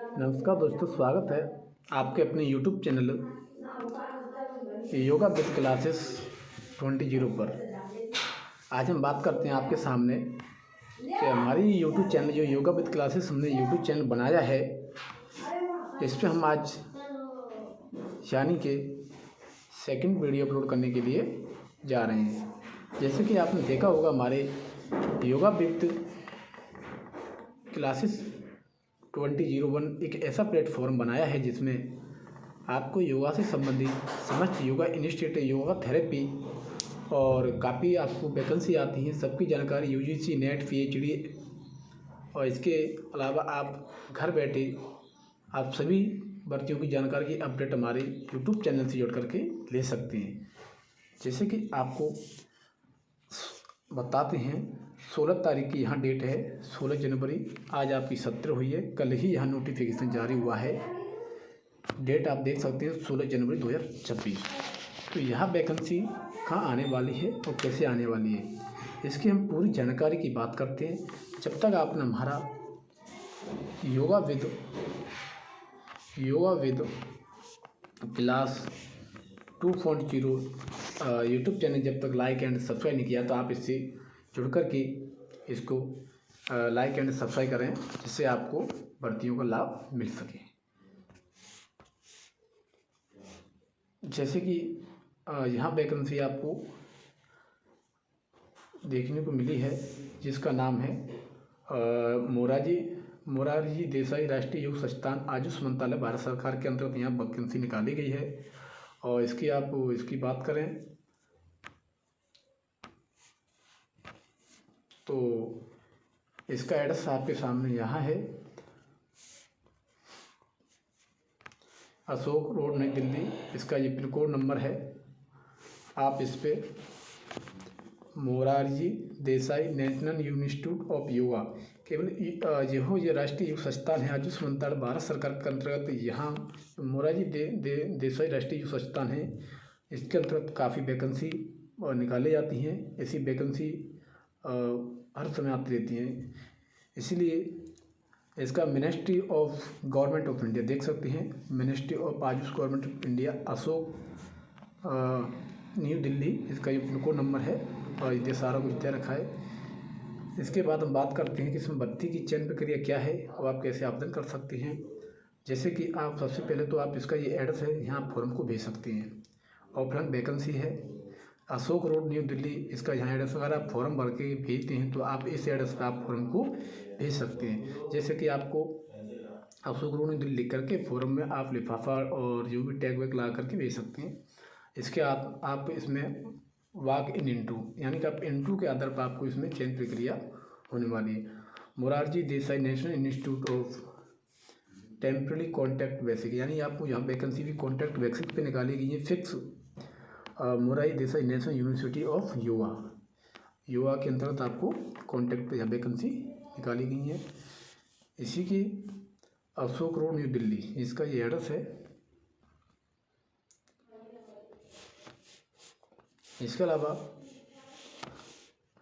नमस्कार दोस्तों, स्वागत है आपके अपने YouTube channel yoga with classes 20 पर। आज हम बात करते हैं आपके सामने कि हमारी यूट्यूब चैनल जो योगा विद क्लासेस हमने यूट्यूब चैनल बनाया है, इस पर हम आज यानी कि सेकंड वीडियो अपलोड करने के लिए जा रहे हैं। जैसे कि आपने देखा होगा, हमारे योगा विद क्लासेस 2001 एक ऐसा प्लेटफॉर्म बनाया है जिसमें आपको योगा से संबंधित समस्त योगा इंस्टीट्यूट, योगा थेरेपी और काफ़ी आपको वैकेंसी आती हैं, सबकी जानकारी यूजीसी, नेट, पीएचडी और इसके अलावा आप घर बैठे आप सभी भर्तियों की जानकारी की अपडेट हमारे यूट्यूब चैनल से जोड़ करके ले सकते हैं। जैसे कि आपको बताते हैं, 16 तारीख की यहाँ डेट है, 16 जनवरी। आज आपकी 17 हुई है, कल ही यहाँ नोटिफिकेशन जारी हुआ है। डेट आप देख सकते हैं 16 जनवरी 2026। तो यहाँ वैकेंसी कहाँ आने वाली है और कैसे आने वाली है, इसकी हम पूरी जानकारी की बात करते हैं। जब तक आपने हमारा yoga with class 2.0 YouTube channel जब तक लाइक एंड सब्सक्राइब नहीं किया, तो आप इससे जुड़ कर के इसको लाइक एंड सब्सक्राइब करें, जिससे आपको भर्तियों का लाभ मिल सके। जैसे कि यहाँ वैकेंसी आपको देखने को मिली है, जिसका नाम है मोरारजी देसाई राष्ट्रीय योग संस्थान आयुष मंत्रालय, भारत सरकार के अंतर्गत यहाँ वैकेंसी निकाली गई है। और इसकी बात करें तो इसका एड्रेस आपके सामने यहाँ है, अशोक रोड, नई दिल्ली। इसका ये पिन कोड नंबर है। आप इस पर Morarji Desai national institute of yoga, केवल ये राष्ट्रीय योग संस्थान है, आयुष मंत्रालय, भारत सरकार के अंतर्गत यहाँ मोरारजी देसाई राष्ट्रीय योग संस्थान है। इसके अंतर्गत काफ़ी वैकेंसी निकाली जाती हैं। ऐसी वैकेंसी हर समय आती रहती हैं। इसीलिए इसका ministry of government of India देख सकते हैं, ministry of Ayush government of India, Ashok new Delhi, इसका ये पिन कोड नंबर है और ये सारा कुछ दे रखा है। इसके बाद हम बात करते हैं कि इसमें भर्ती की चयन प्रक्रिया क्या है और आप कैसे आवेदन कर सकते हैं। जैसे कि आप सबसे पहले तो आप इसका ये एड्रेस है, यहाँ फॉर्म को भेज सकते हैं। ऑफलाइन वैकेंसी है, अशोक रोड, न्यू दिल्ली, इसका यहाँ एड्रेस। अगर आप फॉर्म भर के भेजते हैं तो आप इस एड्रेस पर आप फॉर्म को भेज सकते हैं। जैसे कि आपको अशोक रोड, न्यू दिल्ली लिख करके फॉर्म में आप लिफाफा और जो भी टैग वैग लगा करके भेज सकते हैं। इसके आप इसमें वॉक इन इंटरव्यू, यानी कि आप इंटरव्यू के आधार पर आपको इसमें चयन प्रक्रिया होने वाली है। Morarji Desai national institute of temporary contact basic, यानी आपको यहाँ वैकेंसी भी कॉन्टैक्ट बेसिक पे निकाली गई है, fix. Morarji Desai national university of yoga के अंतर्गत आपको कॉन्टैक्ट पे यहाँ वैकेंसी निकाली गई है। इसी की अशोक रोड, न्यू दिल्ली, इसका ये एड्रेस है। इसके अलावा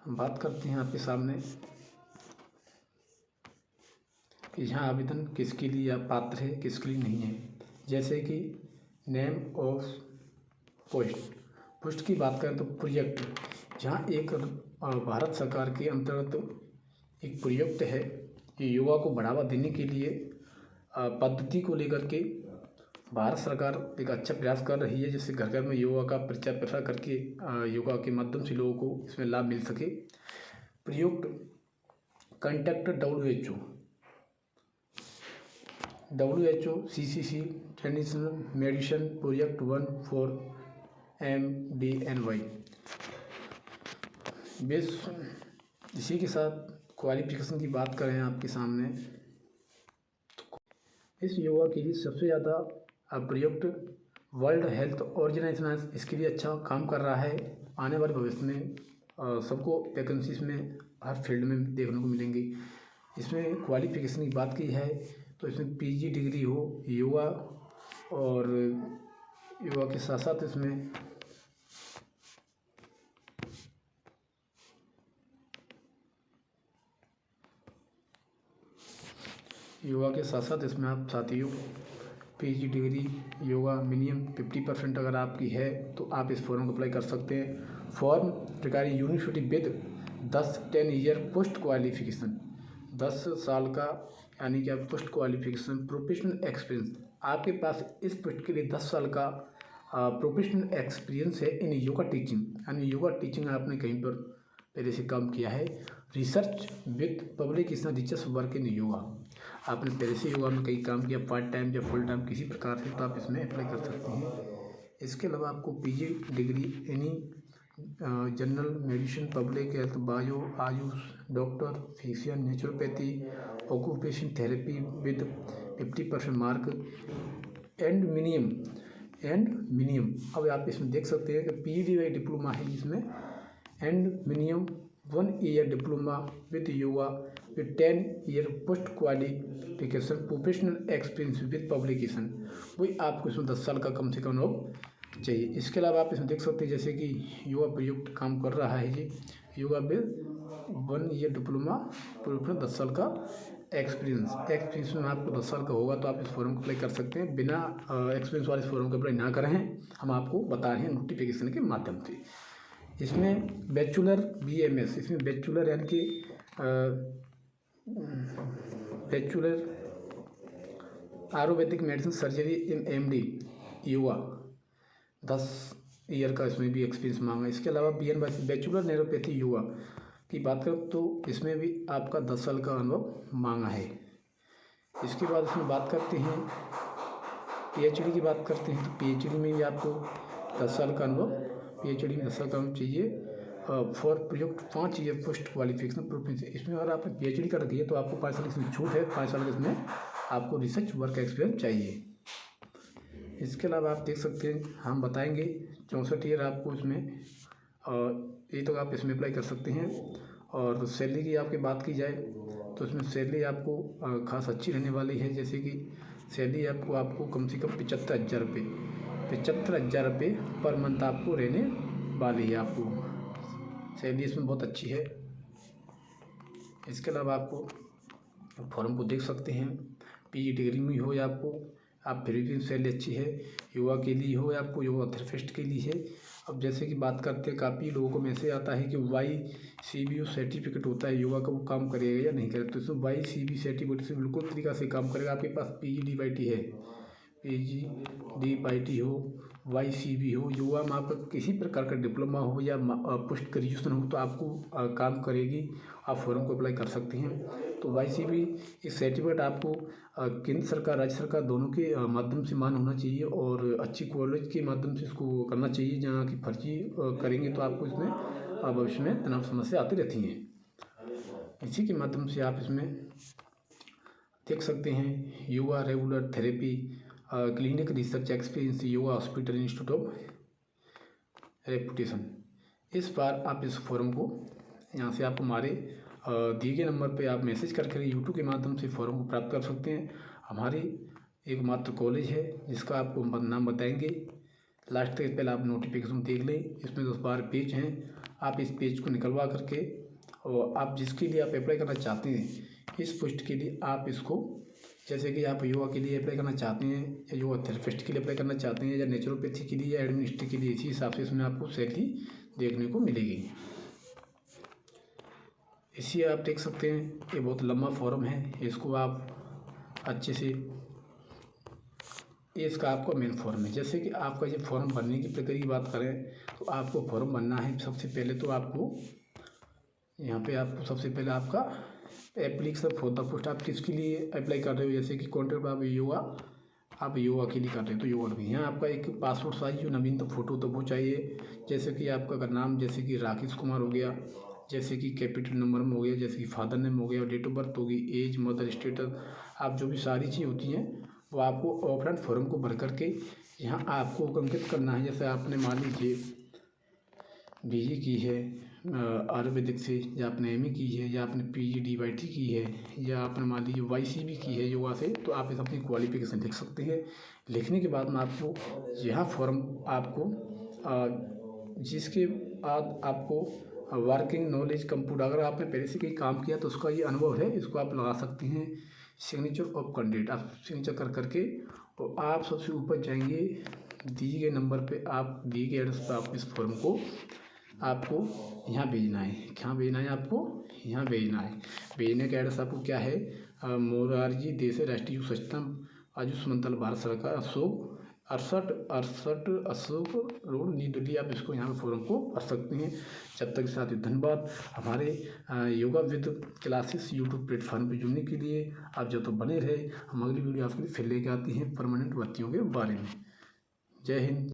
हम बात करते हैं आपके सामने कि यहाँ आवेदन किसके लिए आप पात्र है, किसके लिए नहीं है। जैसे कि नेम ऑफ पोस्ट की बात करें तो प्रोजेक्ट, जहाँ एक भारत सरकार के अंतर्गत एक प्रोजेक्ट है, ये योगा को बढ़ावा देने के लिए पद्धति को लेकर के भारत सरकार एक अच्छा प्रयास कर रही है, जिससे घर घर में योगा का प्रचार प्रसार करके योगा के माध्यम से लोगों को इसमें लाभ मिल सके। प्रयुक्त contact WHO CCC traditional medicine project 1 for MDNY base. इसी के साथ क्वालिफिकेशन की बात करें आपके सामने, इस योगा के लिए सबसे ज़्यादा प्रयुक्त वर्ल्ड हेल्थ ऑर्गेनाइजेशन इसके लिए अच्छा काम कर रहा है। आने वाले भविष्य में सबको वैकेंसीज में हर फील्ड में देखने को मिलेंगी। इसमें क्वालिफिकेशन की बात की है तो इसमें PG डिग्री हो योगा, और योगा के साथ साथ इसमें योगा के साथ साथ इसमें आप साथियों पीजी डिग्री योगा मिनिमम 50% अगर आपकी है तो आप इस फॉर्म को अप्लाई कर सकते हैं। Form regarding university with 10 year post qualification, 10 साल का यानी कि आप पोस्ट क्वालिफिकेशन प्रोफेशनल एक्सपीरियंस, आपके पास इस पोस्ट के लिए 10 साल का प्रोफेशनल एक्सपीरियंस है इन योगा टीचिंग, यानी योगा टीचिंग आपने कहीं पर पहले से काम किया है। Research with publication research work in yoga, आपने पहले से योगा में कहीं काम किया पार्ट टाइम या फुल टाइम किसी प्रकार से, तो आप इसमें अप्लाई कर सकते हैं। इसके अलावा आपको PG degree any general medicine, public health, bio, Ayush, doctor, physician, naturopathy, occupation therapy with 50% mark and minimum अब आप इसमें देख सकते हैं कि पीजीडीवाई डिप्लोमा है इसमें, and minimum 1 year diploma with yoga with 10 year post qualification professional experience with publication, वही आपको इसमें 10 साल का कम से कम अनुभव चाहिए। इसके अलावा आप इसमें देख सकते हैं जैसे कि योगा प्रयुक्त काम कर रहा है जी, yoga with 1 year diploma professional 10 साल का एक्सपीरियंस में आपको 10 साल का होगा तो आप इस फॉर्म को अप्लाई कर सकते हैं। बिना एक्सपीरियंस वाले इस फॉर्म को अप्लाई ना करें, हम आपको बता रहे हैं नोटिफिकेशन के माध्यम से। इसमें बैचलर बीएमएस, इसमें बैचलर यानी कि bachelor Ayurvedic medicine surgery in MD yoga 10 year का इसमें भी एक्सपीरियंस मांगा। इसके अलावा बीएन बैचलर नेरोपैथी योगा की बात करें तो इसमें भी आपका 10 साल का अनुभव मांगा है। इसके बाद इसमें बात करते हैं पीएचडी की बात करते हैं, तो पीएचडी में भी आपको 10 साल का अनुभव, पीएचडी में 10 साल का अनुभव चाहिए फॉर प्रयुक्त 5 ईयर पोस्ट क्वालिफिकेशन प्रोफेशन। इसमें अगर आपने पीएचडी कर रखी है तो आपको 5 साल इसमें छूट है, 5 साल इसमें आपको रिसर्च वर्क एक्सपीरियंस चाहिए। इसके अलावा आप देख सकते हैं हम बताएंगे 64 ईयर आपको इसमें, और ये तो आप इसमें अप्लाई कर सकते हैं। और सैलरी की आपकी बात की जाए तो इसमें सैलरी आपको खास अच्छी रहने वाली है, जैसे कि सैलरी आपको कम से कम 75,000 रुपये, 75,000 रुपये पर मंथ आपको रहने वाली है। आपको सैलरी इसमें बहुत अच्छी है। इसके अलावा आपको फॉर्म को देख सकते हैं, पीजी डिग्री में हो या आप फिर भी सैलरी अच्छी है, योगा के लिए हो या आपको योगा थेरेपिस्ट के लिए है। अब जैसे कि बात करते हैं काफ़ी लोगों को मैसेज आता है कि YCBU सर्टिफिकेट होता है योगा का, वो काम करेगा या नहीं करेगा, तो इसमें YCBU सर्टिफिकेट से बिल्कुल तरीका से काम करेगा। आपके पास PGDYT है, PGDYT हो, YCB हो, योगा में आपका किसी प्रकार का डिप्लोमा हो या पोस्ट ग्रेजुएशन हो तो आपको काम करेगी, आप फॉर्म को अप्लाई कर सकते हैं। तो YCB इस सर्टिफिकेट आपको केंद्र सरकार राज्य सरकार दोनों के माध्यम से मान होना चाहिए और अच्छी कॉलेज के माध्यम से इसको करना चाहिए। जहाँ की फर्जी करेंगे तो आपको इसमें भविष्य में तनाव समस्या आती रहती हैं। इसी के माध्यम से आप इसमें देख सकते हैं yoga regular therapy clinic research experience yoga hospital institute of reputation. इस बार आप इस फॉर्म को यहाँ से आप हमारे दिए गए नंबर पे आप मैसेज करके यूट्यूब के माध्यम से फॉर्म को प्राप्त कर सकते हैं। हमारी एकमात्र कॉलेज है जिसका आपको नाम बताएंगे, लास्ट तक पहले आप नोटिफिकेशन देख लें। इसमें 10-12 पेज हैं, आप इस पेज को निकलवा करके और आप जिसके लिए आप अप्लाई करना चाहते हैं इस पोस्ट के लिए आप इसको, जैसे कि आप योगा के लिए अप्लाई करना चाहते हैं या योगा थेरेपिस्ट के लिए अप्लाई करना चाहते हैं या नेचुरोपैथी के लिए या एडमिनिस्ट्रेटिव के लिए, इसी हिसाब से इसमें आपको सैलरी देखने को मिलेगी। इसी आप देख सकते हैं ये बहुत लंबा फॉर्म है, इसको आप अच्छे से, ये इसका आपका मेन फॉर्म है। जैसे कि आपका ये फॉर्म भरने की प्रक्रिया की बात करें तो आपको फॉर्म भरना है। सबसे पहले तो आपको यहाँ पे आपको सबसे पहले आपका एप्लीकेशन फॉर द पोस्ट, आप किसके लिए अप्लाई कर रहे हो, जैसे कि कॉन्ट्रैक्ट आप योगा के लिए कर रहे हो तो योगा में यहाँ आपका एक पासपोर्ट साइज जो नवीनतम फोटो तो वो चाहिए। जैसे कि आपका अगर नाम जैसे कि राकेश कुमार हो गया, जैसे कि कैपिटल नंबर में हो गया, जैसे कि फादर नेम हो गया, डेट ऑफ बर्थ होगी, एज, मदर स्टेटस, आप जो भी सारी चीज़ होती हैं वो आपको ऑफलाइन फॉर्म को भर करके यहाँ आपको अंकित करना है। जैसे आपने मान लीजिए BE की है आयुर्वेदिक से, या आपने ME की है, या आपने PGDYT की है, या आपने मान लीजिए YCB की है योगा से, तो आप इस अपनी क्वालिफिकेशन लिख सकते हैं। लिखने के बाद में आपको यह फॉर्म आपको जिसके बाद आपको वर्किंग नॉलेज कंप्यूटर, अगर आपने पहले से कहीं काम किया तो उसका ये अनुभव है, इसको आप लगा सकते हैं। सिग्नेचर ऑफ कैंडिडेट, आप सिग्नेचर कर करके और आप सबसे ऊपर जाएंगे, दिए गए नंबर पे आप दिए गए एड्रेस पर आप इस फॉर्म को आपको यहाँ भेजना है। कहाँ भेजना है आपको? यहाँ भेजना है। भेजने का एड्रेस आपको क्या है? मोरारजी देसाई राष्ट्रीय युवा सचेतन आयुष मंत्रालय भारत सरकार, अड़सठ अशोक रोड न्यू दिल्ली। आप इसको यहाँ पे फॉर्म को भर सकते हैं। जब तक साथ ही धन्यवाद हमारे yoga with classes YouTube platform पे जुड़ने के लिए। आप जब तो बने रहे, हम अगली वीडियो आपके लिए फिर लेके आते हैं परमानेंट भर्तियों के बारे में। जय हिंद।